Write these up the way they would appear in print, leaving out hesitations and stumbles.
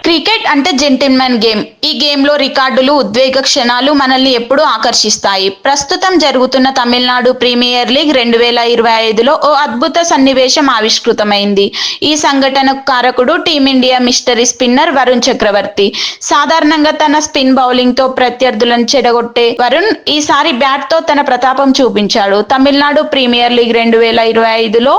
Cricket అంటే gentlemen game. ఈ గేమ్‌లో రికార్డులు, ఉద్వేగ క్షణాలు మనల్ని ఎప్పుడూ ఆకర్షిస్తాయి. ప్రస్తుతం జరుగుతున్న తమిళనాడు ప్రీమియర్ లీగ్ 2025లో ఓ అద్భుత సన్నివేశం ఆవిష్కృతమైంది. ఈ సంఘటనకు కారకుడు టీమిండియా మిస్టరీ స్పిన్నర్ వరుణ్ చక్రవర్తి. సాధారణంగా తన స్పిన్ బౌలింగ్‌తో ప్రత్యర్థులను చెడగొట్టే వరుణ్ ఈసారి బ్యాట్‌తో తన ప్రతాపం చూపించాడు. తమిళనాడు ప్రీమియర్ లీగ్ 2025లో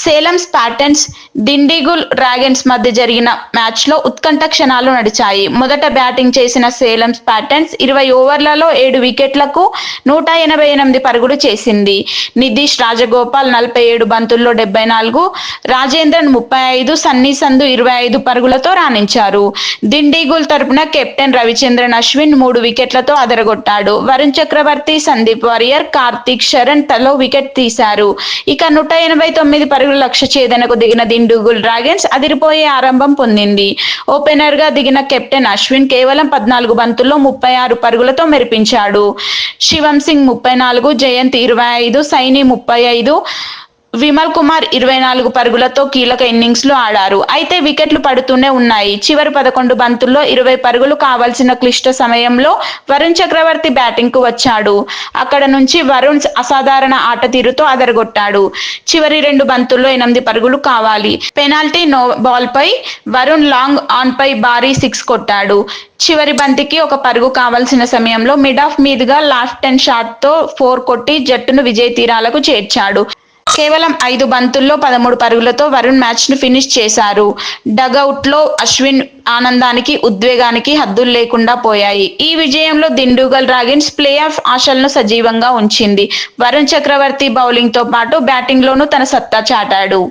సేలం స్పార్టన్స్, దిండిగుల్ డ్రాగన్స్ మధ్య జరిగిన మ్యాచ్‌లో ఉత్కంఠ క్షణాలు నడిచాయి. మొదట బ్యాటింగ్ చేసిన సేలం స్పార్టన్స్ 20 ఓవర్లలో 7 వికెట్లకు 188 పరుగులు చేసింది. నితీష్ రాజగోపాల్ 47 బంతుల్లో 74, రాజేంద్రన్ 35, సన్నీ సంధు 25 పరుగులతో రాణించారు. దిండిగుల్ తరపున కెప్టెన్ రవిచంద్రన్ అశ్విన్ 3 వికెట్లతో అదరగొట్టాడు. వరుణ్ చక్రవర్తి, సందీప్ వారియర్, కార్తీక్ శరణ్ తలో వికెట్ తీశారు. ఇక 189 పరుగుల లక్ష్య ఛేదనకు దిగిన దిండిగుల్ డ్రాగన్స్ అదిరిపోయే ఆరంభం పొందింది. ఓపెనర్గా దిగిన కెప్టెన్ అశ్విన్ కేవలం 14 బంతుల్లో 36 పరుగులతో మెరిపించాడు. శివం సింగ్ 34, జయంత్ 25, సైనీ 35, విమల్ కుమార్ 24 పరుగులతో కీలక ఇన్నింగ్స్లు ఆడారు. అయితే వికెట్లు పడుతూనే ఉన్నాయి. చివరి 11 బంతుల్లో 20 పరుగులు కావాల్సిన క్లిష్ట సమయంలో వరుణ్ చక్రవర్తి బ్యాటింగ్కు వచ్చాడు. అక్కడ నుంచి వరుణ్ అసాధారణ ఆట తీరుతో అదరగొట్టాడు. చివరి 2 బంతుల్లో 8 పరుగులు కావాలి. పెనాల్టీ నో బాల్పై వరుణ్ లాంగ్ ఆన్పై భారీ 6 కొట్టాడు. చివరి బంతికి 1 పరుగు కావాల్సిన సమయంలో మిడ్ ఆఫ్ మీదుగా లెఫ్ట్ హ్యాండ్ షాట్తో 4 కొట్టి జట్టును విజయ తీరాలకు చేర్చాడు. కేవలం 5 బంతుల్లో 13 పరుగులతో వరుణ్ మ్యాచ్ను ఫినిష్ చేశారు. డగౌట్లో అశ్విన్ ఆనందానికి, ఉద్వేగానికి హద్దులు లేకుండా పోయాయి. ఈ విజయంలో దిండిగుల్ డ్రాగన్స్ ప్లే ఆఫ్ ఆశలను సజీవంగా ఉంచింది. వరుణ్ చక్రవర్తి బౌలింగ్తో పాటు బ్యాటింగ్లోనూ తన సత్తా చాటాడు.